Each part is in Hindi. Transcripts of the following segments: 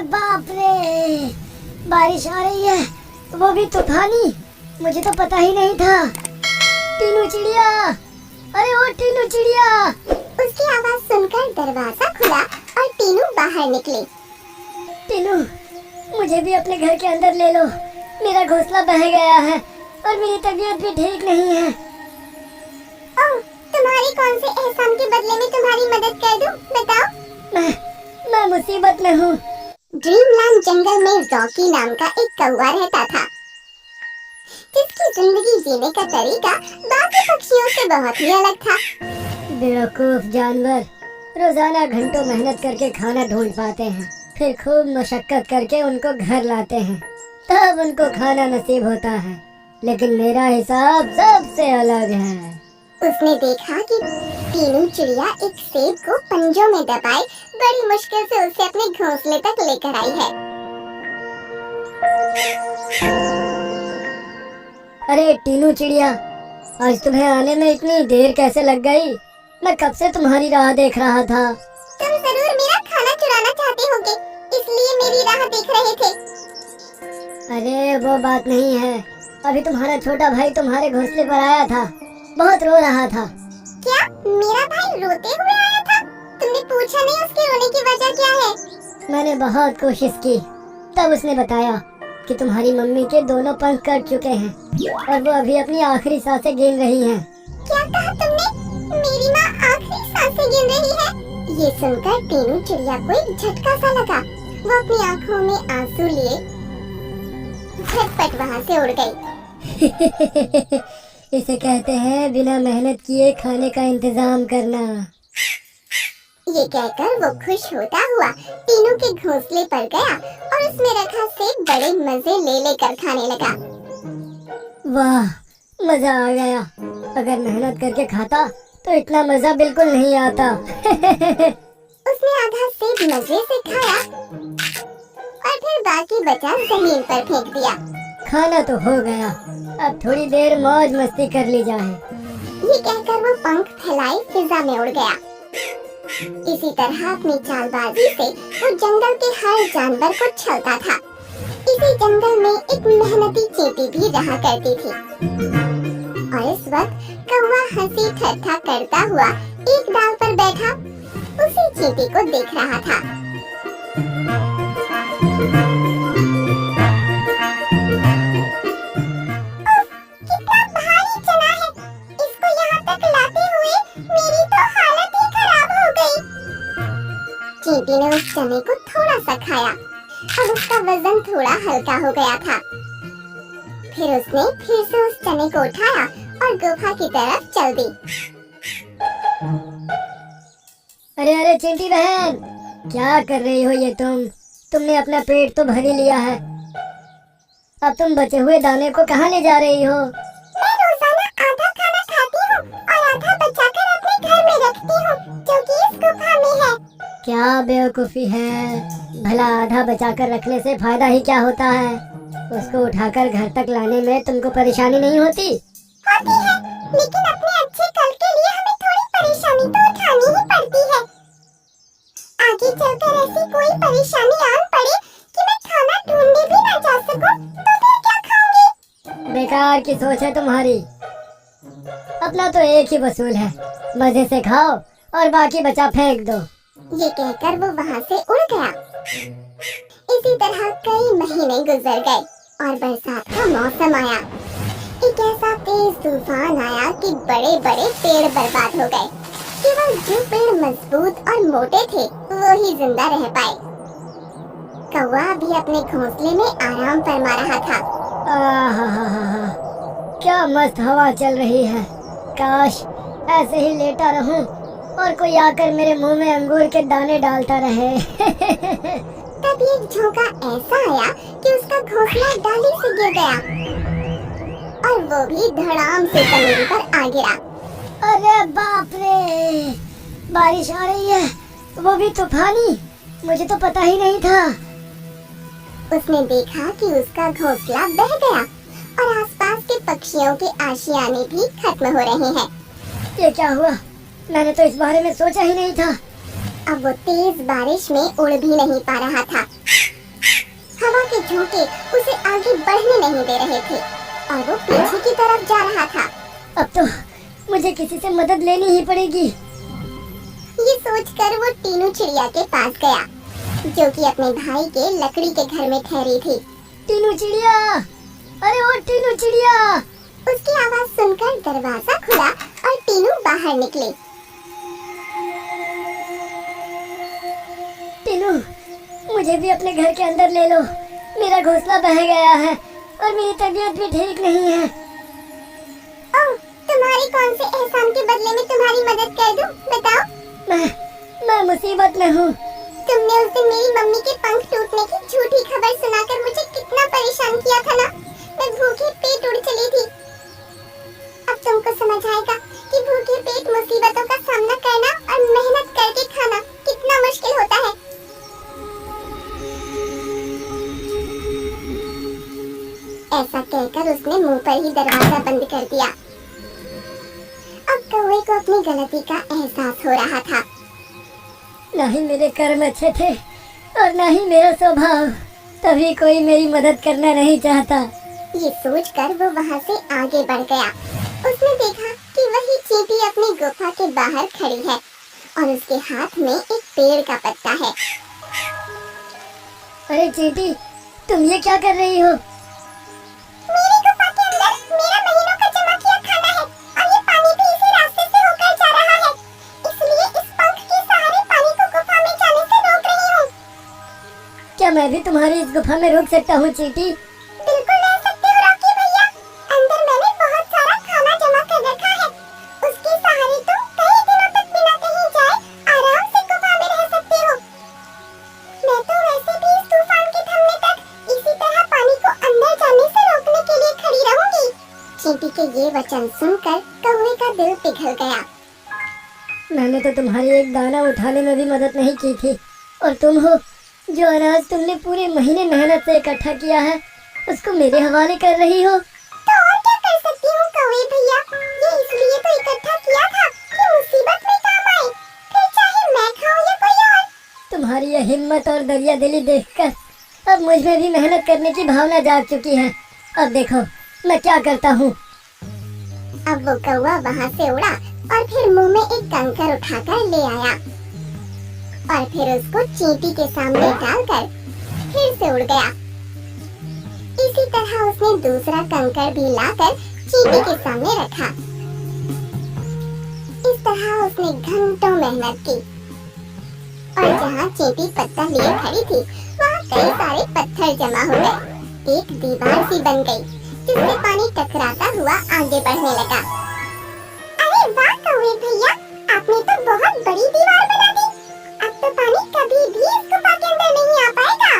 बाप रे, बारिश आ रही है, वो भी तूफानी। मुझे तो पता ही नहीं था। टीनू चिड़िया, अरे वो टीनू चिड़िया। उसकी आवाज सुनकर दरवाजा खुला और टीनू बाहर निकली। टीनू, मुझे भी अपने घर के अंदर ले लो। मेरा घोंसला बह गया है और मेरी तबीयत भी ठीक नहीं है। ओह, तुम्हारी कौन से एहसान के बदले में तुम्हारी मदद कर दूं? बताओ। मैं मुसीबत में हूँ। ड्रीमलैंड जंगल में रॉकी नाम का एक कौवा रहता था, जिसकी जिंदगी जीने का तरीका बाकी पक्षियों से बहुत ही अलग था। बेवकूफ जानवर रोजाना घंटों मेहनत करके खाना ढूंढ पाते हैं, फिर खूब मशक्कत करके उनको घर लाते हैं, तब उनको खाना नसीब होता है। लेकिन मेरा हिसाब सबसे अलग है। उसने देखा कि टीनू चिड़िया एक सेब को पंजों में दबाए बड़ी मुश्किल से उसे अपने घोंसले तक लेकर आई है। अरे टीनू चिड़िया, आज तुम्हें आने में इतनी देर कैसे लग गई? मैं कब से तुम्हारी राह देख रहा था। तुम जरूर मेरा खाना चुराना चाहते होगे, इसलिए मेरी राह देख रहे थे। अरे वो बात नहीं है, अभी तुम्हारा छोटा भाई तुम्हारे घोंसले पर आया था, बहुत रो रहा था। क्या मेरा भाई रोते हुए आया था? तुमने पूछा नहीं उसके रोने की वजह क्या है? मैंने बहुत कोशिश की, तब उसने बताया कि तुम्हारी मम्मी के दोनों पंख कट चुके हैं और वो अभी अपनी आखिरी सांसें गिन रही हैं। क्या कहा तुमने? मेरी माँ आखिरी सांसें गिन रही है? ये सुनकर टीनू चिड़िया को एक झटका सा लगा। वो अपनी आँखों में आंसू लिए झटपट वहाँ से उड़ गई। इसे कहते हैं बिना मेहनत किए खाने का इंतजाम करना। ये कहकर वो खुश होता हुआ टीनू के घोंसले पर गया और उसमें रखा सेब बड़े मजे ले लेकर खाने लगा। वाह, मजा आ गया। अगर मेहनत करके खाता तो इतना मजा बिल्कुल नहीं आता। उसने आधा सेब मजे से खाया और फिर बाकी बचा जमीन पर फेंक दिया। खाना तो हो गया, अब थोड़ी देर मौज मस्ती कर ली जाए। ये कहकर वो पंख फैलाए फिजा में उड़ गया। इसी तरह अपनी चालबाजी से वो जंगल के हर जानवर को छलता था। इसी जंगल में एक मेहनती चींटी भी रहा करती थी और इस वक्त कौवा हंसी ठट्ठा करता हुआ एक डाल पर बैठा उसी चींटी को देख रहा था। कितना भारी चना है, इसको यहाँ तक लाते हुए मेरी तो हालत ही खराब हो गई। चींटी ने उस चने को थोड़ा सा खाया और उसका वजन थोड़ा हल्का हो गया था। फिर उसने फिर से उस चने को उठाया और गुफा की तरफ चल दी। अरे अरे चींटी बहन, क्या कर रही हो ये तुमने अपना पेट तो भर ही लिया है, अब तुम बचे हुए दाने को कहाँ ले जा रही हो? मैं रोजाना आधा खाना खाती हूँ और आधा बचाकर अपने घर में रखती हूँ, जो कि इस गुफा में है। क्या बेवकूफी है, भला आधा बचाकर रखने से फायदा ही क्या होता है? उसको उठाकर घर तक लाने में तुमको परेशानी नहीं होती? होती है, लेकिन अपने अच्छे कल के लिए हमें थोड़ी परेशानी तो उठानी ही पड़ती है। आगे चलकर ऐसी कोई परेशानी आन पड़े कि मैं खाना ढूंढने भी ना जा सकूं, तो फिर क्या खाऊंगी? बेकार की सोच है तुम्हारी। अपना तो एक ही वसूल है, मजे से खाओ और बाकी बचा फेंक दो। ये कहकर वो वहाँ से उड़ गया। इसी तरह कई महीने गुजर गए और बरसात का मौसम आया। एक ऐसा तेज तूफान आया कि बड़े बड़े पेड़ बर्बाद हो गए। केवल जो पेड़ मजबूत और मोटे थे वो ही जिंदा रह पाए। कौवा भी अपने घोंसले में आराम फरमा रहा था। आहा, क्या मस्त हवा चल रही है। काश ऐसे ही लेटा रहूं और कोई आकर मेरे मुंह में अंगूर के दाने डालता रहे। तब एक झोंका ऐसा आया कि उसका घोंसला डाली से गिर गया और वो भी धड़ाम से जमीन पर आ गिरा। अरे बाप रे, बारिश आ रही है, वो भी तूफानी। मुझे तो पता ही नहीं था। उसने देखा कि उसका घोंसला बह गया और आसपास के पक्षियों के आशियाने भी खत्म हो रहे हैं। ये क्या हुआ? मैंने तो इस बारे में सोचा ही नहीं था। अब वो तेज बारिश में उड़ भी नहीं पा रहा था। हवा के झोंके उसे आगे बढ़ने नहीं दे रहे थे और वो पीछे की तरफ जा रहा था। अब तो मुझे किसी से मदद लेनी ही पड़ेगी। ये सोचकर वो टीनू चिड़िया के पास गया, जो कि अपने भाई के लकड़ी के घर में ठहरी थी। टीनू चिड़िया, अरे ओ टीनू चिड़िया। उसकी आवाज सुनकर दरवाजा खुला और टीनू बाहर निकली। टीनू, मुझे भी अपने घर के अंदर ले लो। मेरा घोंसला बह गया है और मेरी तबीयत भी ठीक नहीं है। ओह, तुम्हारे कौन से एहसान के बदले में तुम्हारी मदद कर दूं? बताओ। मैं मुसीबत में हूँ। तुमने उस दिन मेरी मम्मी के पंख टूटने की झूठी खबर सुनाकर मुझे कितना परेशान किया था ना। मैं भूखे पेट उड़ चली थी। अब तुमको समझ आएगा कि भूखे पेट मुसीबतों का सामना करना और मेहनत करके खाना कितना मुश्किल होता है। ऐसा कहकर उसने मुंह पर ही दरवाजा बंद कर दिया। अब कौवे को अपनी गलती का एहसास हो रहा था। ना ही मेरे कर्म अच्छे थे और ना ही मेरा स्वभाव, तभी कोई मेरी मदद करना नहीं चाहता। ये सोचकर वो वहाँ से आगे बढ़ गया। उसने देखा कि वही चींटी अपनी गुफा के बाहर खड़ी है और उसके हाथ में एक पेड़ का पत्ता है। अरे चींटी, तुम ये क्या कर रही हो? मेरी गुफा के अंदर मेरा महीनों का जमा किया खाना है और ये पानी भी इसी रास्ते से होकर जा रहा है, इसलिए इस पंख के सहारे पानी को गुफा में जाने से रोक रही हूँ। क्या मैं भी तुम्हारी इस गुफा में रुक सकता हूँ चींटी? बिल्कुल रह सकते हो रॉकी भैया। अंदर मैंने बहुत सारा खाना जमा कर रखा है। उसके सहारे तुम कई दिनों तक बिना कहीं जाए आराम से गुफा में रह सकते हो। मैं तो वैसे भी इस तूफान के थमने तक इसी तरह पानी को अंदर जाने से रोकने के लिए खड़ी रहूंगी। चींटी के ये वचन सुनकर कौवे का दिल पिघल गया। मैंने तो तुम्हारी एक दाना उठाने में भी मदद नहीं की थी, और तुम हो जो अनाज तुमने पूरे महीने मेहनत से इकट्ठा किया है उसको मेरे हवाले कर रही हो। तो और क्या कर सकती हूँ कौवे भैया, ये इसलिए तो इकट्ठा किया था कि मुसीबत में काम आए, फिर चाहे मैं खाऊं या कोई और। तुम्हारी यह हिम्मत और दरिया दिली देखकर अब मुझ में भी मेहनत करने की भावना जाग चुकी है। अब देखो मैं क्या करता हूँ। अब वो कौवा वहाँ से उड़ा और फिर मुंह में एक कंकर उठाकर ले आया और फिर उसको चींटी के सामने डालकर फिर से उड़ गया। इसी तरह उसने दूसरा कंकर भी लाकर चींटी के सामने रखा। इस तरह उसने घंटों मेहनत की और जहाँ चींटी पत्थर लिए खड़ी थी वहाँ कई सारे पत्थर जमा हो गए। एक दीवार सी बन गई जिससे पानी टकराता हुआ आगे बढ़ने लगा। अरे वाह कौवे भैया, आपने तो बहुत बड़ी दीवार बना दी। अब तो पानी कभी भी इस गुफा के अंदर नहीं आ पाएगा।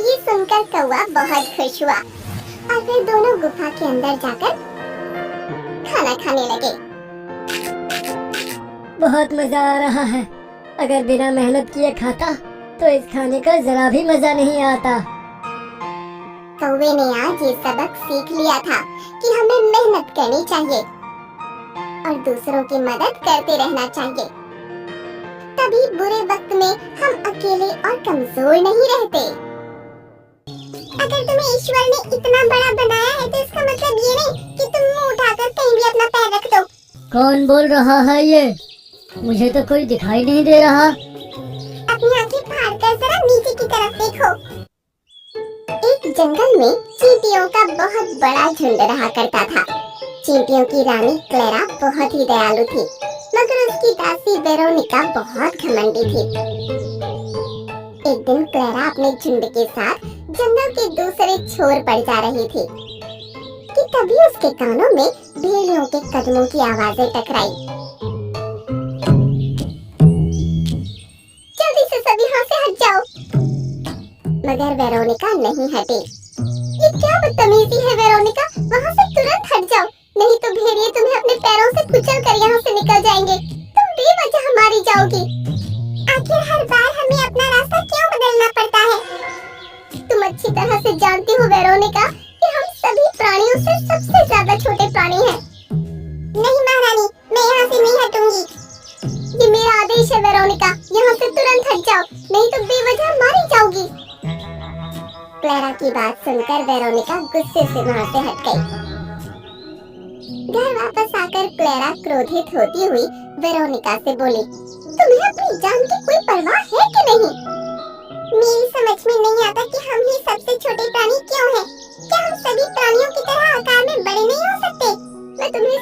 ये सुनकर कौवा बहुत खुश हुआ और फिर दोनों गुफा के अंदर जाकर खाना खाने लगे। बहुत मजा आ रहा है। अगर बिना मेहनत किए खाता तो इस खाने का जरा भी मजा नहीं आता। कौवे ने आज ये सबक सीख लिया था कि हमें मेहनत करनी चाहिए और दूसरों की मदद करते रहना चाहिए। तभी बुरे वक्त में हम अकेले और कमजोर नहीं रहते। अगर तुम्हें ईश्वर ने इतना बड़ा बनाया है तो इसका मतलब ये नहीं कि तुम मुंह उठाकर कहीं भी अपना पैर रख दो। कौन बोल रहा है ये? मुझे तो कोई दिखाई नहीं दे रहा। अपनी आंखें फाड़ कर जरा नीचे की तरफ देखो। एक जंगल में चींटियों का बहुत बड़ा झुंड रहा करता था। चींटियों की रानी क्लेरा बहुत ही दयालु थी, मगर उसकी दासी वेरोनिका बहुत घमंडी थी। एक दिन क्लेरा अपने झुंड के साथ जंगल के दूसरे छोर पर जा रही थी कि तभी उसके कानों में भेड़ियों के कदमों की आवाजें टकराई। जल्दी से सब यहाँ से हट जाओ। मगर वेरोनिका नहीं हटी। ये क्या बदतमीजी है वेरोनिका, वहाँ से तुरंत हट जाओ, नहीं तो भेड़िए तुम्हें अपने पैरों से कुचल कर यहाँ से निकल जाएंगे। तुम बेवजह मारी जाओगी। आखिर हर बार हमें अपना रास्ता क्यों बदलना पड़ता है? तुम अच्छी तरह से जानती हो वेरोनिका कि हम सभी प्राणियों से सबसे ज्यादा छोटे प्राणी हैं। नहीं महारानी, मैं यहाँ से नहीं हटूंगी। ये मेरा आदेश है वेरोनिका, यहाँ से तुरंत हट जाओ, नहीं तो बेवजह मारी जाओगी। क्लेरा की बात सुनकर वेरोनिका गुस्से से वहाँ से हट गई। घर वापस आकर क्लेरा क्रोधित होती हुई वेरोनिका से बोली, तुम्हें अपनी जान की कोई परवाह है कि नहीं? मेरी समझ में नहीं आता कि हम ही सबसे छोटे प्राणी क्यों हैं? क्या हम सभी प्राणियों की तरह आकार में बड़े नहीं हो सकते? मैं तुम्हें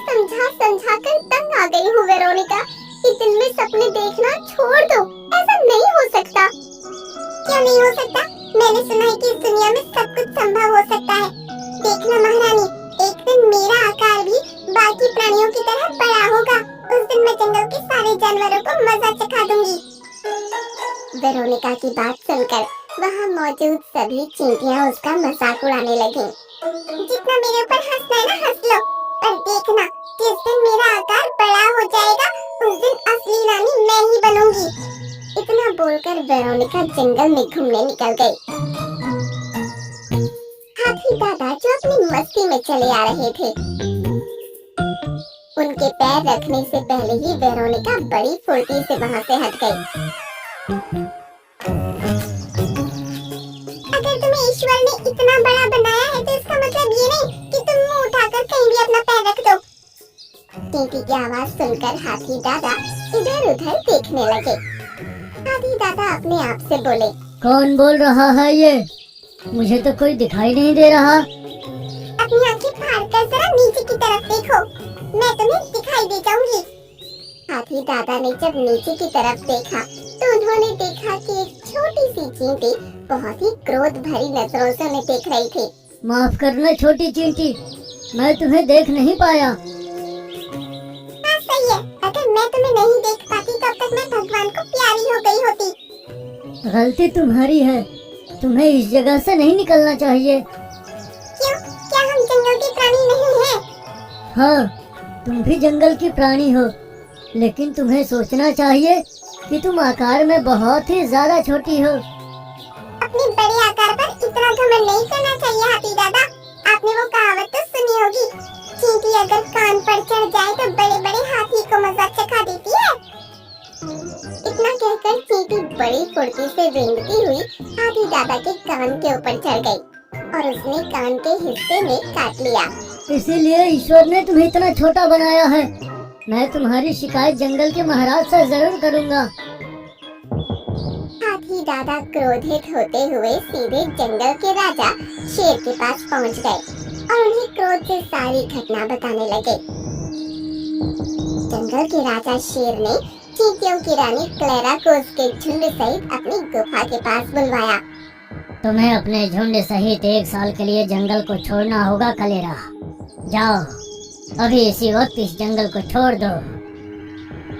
समझा कर तंग आ गई हूँ वेरोनिका। इस दिन में सपने देखना छोड़ दो, ऐसा नहीं हो सकता। क्यों नहीं हो सकता? मैंने सुना है कि इस दुनिया में सब कुछ संभव हो सकता है। देखना महारानी, एक दिन मेरा आकार भी बाकी प्राणियों की तरह बड़ा होगा। उस दिन मैं जंगल के सारे जानवरों को मजा चखा दूंगी। वेरोनिका की बात सुनकर वहाँ मौजूद सभी चींटियाँ उसका मजाक उड़ाने लगी। जितना मेरे ऊपर हंसना है ना हंस लो, पर देखना जिस दिन मेरा आकार बड़ा हो जाएगा उस दिन असली रानी मैं ही बनूंगी। इतना बोलकर वेरोनिका जंगल में घूमने निकल गई। हाथी दादा जो अपनी मस्ती में चले आ रहे थे, उनके पैर रखने से पहले ही वेरोनिका बड़ी फुर्ती से वहाँ से हट गई। अगर तुम्हें ईश्वर ने इतना बड़ा बनाया है तो इसका मतलब ये नहीं कि तुम मुंह उठाकर कहीं भी अपना पैर रख दो। टीटी की आवाज सुनकर हाथी दादा इधर उधर देखने लगे। हाथी दादा अपने आप से बोले, कौन बोल रहा है ये? मुझे तो कोई दिखाई नहीं दे रहा। अपनी आंखें फाड़कर जरा नीचे की तरफ देखो, मैं तुम्हें दिखाई दे जाऊंगी। हाथी दादा ने जब नीचे की तरफ देखा तो उन्होंने देखा कि एक छोटी सी चींटी बहुत ही क्रोध भरी नजरों से उन्हें देख रही थी। माफ करना छोटी चींटी, मैं तुम्हें देख नहीं पाया। हाँ सही है, अगर मैं तुम्हें नहीं देख पाती तब तक मैं भगवान को प्यारी हो गई होती। गलती तुम्हारी है, तुम्हें इस जगह से नहीं निकलना चाहिए। क्यों? क्या हम जंगल के प्राणी नहीं हैं? हाँ, तुम भी जंगल की प्राणी हो, लेकिन तुम्हें सोचना चाहिए कि तुम आकार में बहुत ही ज्यादा छोटी हो। अपने बड़े आकार पर इतना घमंड नहीं करना चाहिए हाथी दादा। आपने वो कहावत तो सुनी होगी, चींटी अगर कान पर चढ़ जाए तो बड़े बड़े हाथी को मजा चखा देती है। इतना कहकर चींटी बड़ी फुर्ती से रेंगती हुई हाथी दादा के कान के ऊपर चढ़ गई और उसने कान के हिस्से में काट लिया। इसीलिए ईश्वर ने तुम्हें इतना छोटा बनाया है। मैं तुम्हारी शिकायत जंगल के महाराज से जरूर करूँगा। हाथी दादा क्रोधित होते हुए सीधे जंगल के राजा शेर के पास पहुंच गए और उन्हें क्रोध से सारी घटना बताने लगे। जंगल के राजा शेर ने चींटियों की रानी क्लेरा को उसके झुंड सहित अपनी गुफा के पास बुलवाया। तुम्हें अपने झुंड सहित 1 साल के लिए जंगल को छोड़ना होगा क्लेरा। जाओ, अभी इसी वक्त इस जंगल को छोड़ दो।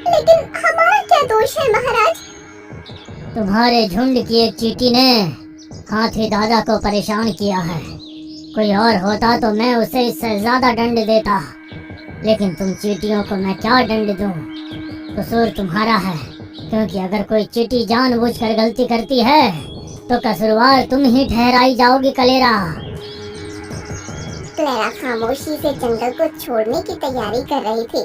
लेकिन हमारा क्या दोष है महाराज? तुम्हारे झुंड की एक चींटी ने हाथी दादा को परेशान किया है। कोई और होता तो मैं उसे इससे ज्यादा दंड देता, लेकिन तुम चींटियों को मैं क्या दंड दूं? कसूर तुम्हारा है, क्योंकि अगर कोई चींटी जानबूझकर गलती करती है तो कसूरवार तुम ही ठहराई जाओगी क्लेरा। क्लेरा खामोशी से जंगल को छोड़ने की तैयारी कर रही थी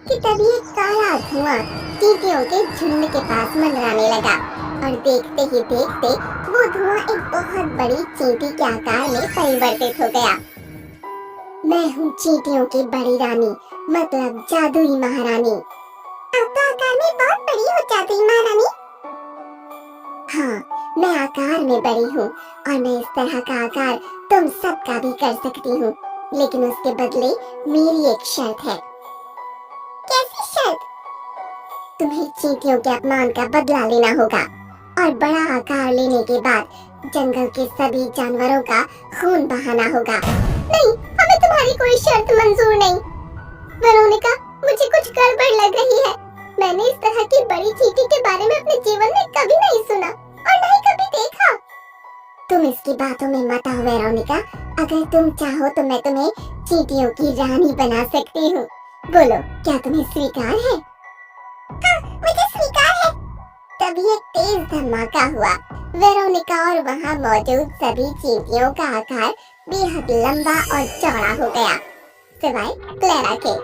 कि तभी एक काला धुआं चींटियों के झुंड के पास मंडराने लगा और देखते ही देखते वो धुआं एक बहुत बड़ी चींटी के आकार में परिवर्तित हो गया। मैं हूँ चींटियों की बड़ी रानी, मतलब जादुई महारानी। आप तो आकार में बहुत बड़ी हो जादुई महारानी। हाँ, मैं आकार में बड़ी हूँ और मैं इस तरह का आकार तुम सबका भी कर सकती हूँ, लेकिन उसके बदले मेरी एक शर्त है। कैसी शर्त? तुम्हें चींटियों के अपमान का बदला लेना होगा और बड़ा आकार लेने के बाद जंगल के सभी जानवरों का खून बहाना होगा। नहीं, हमें तुम्हारी कोई शर्त मंजूर नहीं। वेरोनिका, मुझे कुछ गड़बड़ लग रही है। मैंने इस तरह की बड़ी चींटी के बारे में अपने जीवन में कभी नहीं सुना और न ही कभी देखा। तुम इसकी बातों में मत आओ वेरोनिका। अगर तुम चाहो तो मैं तुम्हें चींटियों की रानी बना सकती हूँ। बोलो, क्या तुम्हें स्वीकार है? हाँ, मुझे स्वीकार है। तभी एक तेज धमाका हुआ। वेरोनिका और वहाँ मौजूद सभी चींटियों का आकार बेहद लंबा और चौड़ा हो गया, सिवाय क्लेरा के।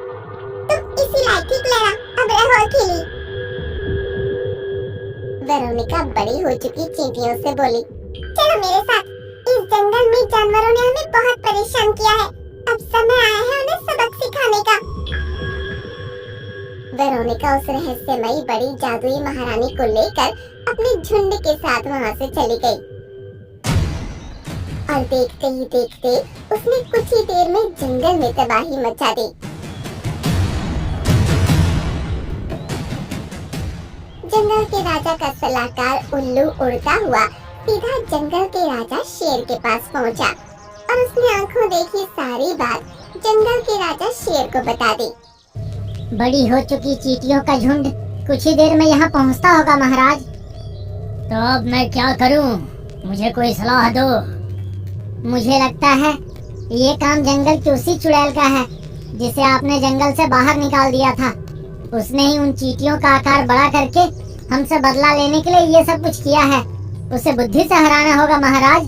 तुम इसी लायक थी क्लेरा, अब रहो अकेली। वेरोनिका बड़ी हो चुकी चींटियों से बोली, चलो मेरे साथ, इस जंगल में जानवरों ने हमें बहुत परेशान किया है। अब समय आया है उन्हें सबक सिखाने का। वेरोनिका उस रहस्यमयी बड़ी जादुई महारानी को लेकर अपने झुंड के साथ वहाँ से चली गई। और देखते ही देखते उसने कुछ ही देर में जंगल में तबाही मचा दी। जंगल के राजा का सलाहकार उल्लू उड़ता हुआ सीधा जंगल के राजा शेर के पास पहुंचा और उसने आंखों देखी सारी बात जंगल के राजा शेर को बता दी। बड़ी हो चुकी चींटियों का झुंड कुछ ही देर में यहाँ पहुँचता होगा महाराज। तो अब मैं क्या करूँ? मुझे कोई सलाह दो। मुझे लगता है ये काम जंगल की उसी चुड़ैल का है जिसे आपने जंगल से बाहर निकाल दिया था। उसने ही उन चींटियों का आकार बड़ा करके हमसे बदला लेने के लिए ये सब कुछ किया है। उसे बुद्धि से हराना होगा महाराज।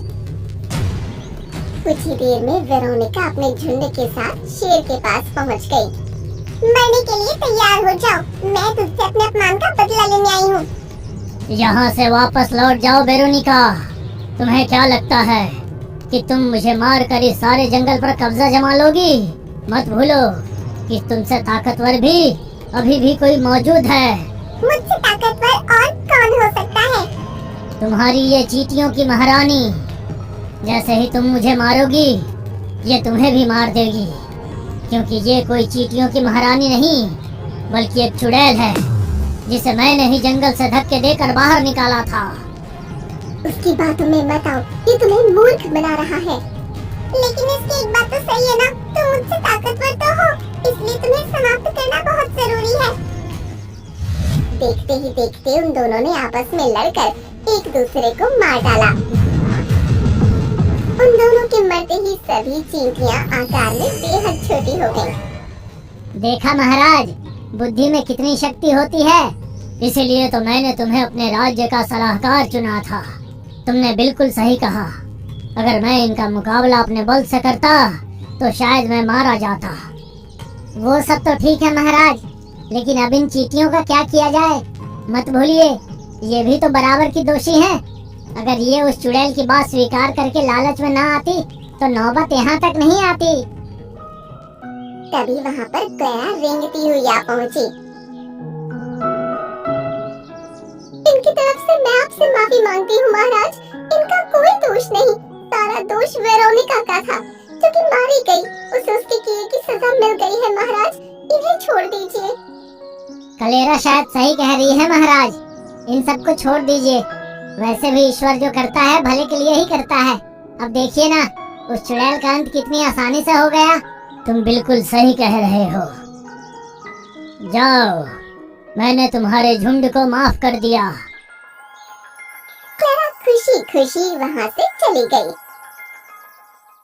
कुछ ही देर में वेरोनिका अपने झुंड के साथ शेर के पास पहुंच गई। मरने के लिए तैयार हो जाओ, मैं तुझसे अपने अपमान का बदला लेने आई हूँ। यहाँ से वापस लौट जाओ वेरोनिका। तुम्हें क्या लगता है कि तुम मुझे मार कर इस सारे जंगल पर कब्जा जमा लोगी? मत भूलो कि तुमसे ताकतवर भी अभी भी कोई मौजूद है। मुझसे ताकतवर और कौन हो सकता है? तुम्हारी ये चींटियों की महारानी। जैसे ही तुम मुझे मारोगी ये तुम्हें भी मार देगी, क्योंकि ये कोई चींटियों की महारानी नहीं बल्कि एक चुड़ैल है जिसे मैंने ही जंगल से धक्के देकर बाहर निकाला था। उसकी बातों में मत आओ, ये तुम्हें मूर्ख बना रहा है। लेकिन इसकी एक बात तो सही है ना, तुम मुझसे ताकतवर तो हो, इसलिए तुम्हें समाप्त करना बहुत जरूरी है। देखते ही देखते उन दोनों ने आपस में लड़कर एक दूसरे को मार डाला। उन दोनों के मरते ही सभी चींटियां आकार में बेहद छोटी हो गईं। देखा महाराज, बुद्धि में कितनी शक्ति होती है। इसीलिए तो मैंने तुम्हें अपने राज्य का सलाहकार चुना था। तुमने बिल्कुल सही कहा। अगर मैं इनका मुकाबला अपने बल से करता तो शायद मैं मारा जाता। वो सब तो ठीक है महाराज, लेकिन अब इन चींटियों का क्या किया जाए? मत भूलिए ये भी तो बराबर की दोषी हैं। अगर ये उस चुड़ैल की बात स्वीकार करके लालच में ना आती तो नौबत यहाँ तक नहीं आती। तभी वहाँ पर गया रेंगती हुई आ पहुँची। इनकी तरफ से मैं आपसे माफी मांगती हूँ महाराज, इनका कोई दोष नहीं, सारा दोष वेरोनिका का था जो कि मारी गई। उसे उसके किए की सजा मिल गई है महाराज, इन्हें छोड़ दीजिए। कलेरा शायद सही कह रही है महाराज, इन सबको छोड़ दीजिए। वैसे भी ईश्वर जो करता है भले के लिए ही करता है। अब देखिए ना, उस चुड़ैल का अंत कितनी आसानी से हो गया। तुम बिल्कुल सही कह रहे हो। जाओ, मैंने तुम्हारे झुंड को माफ कर दिया। क्लेरा खुशी खुशी वहाँ से चली गई।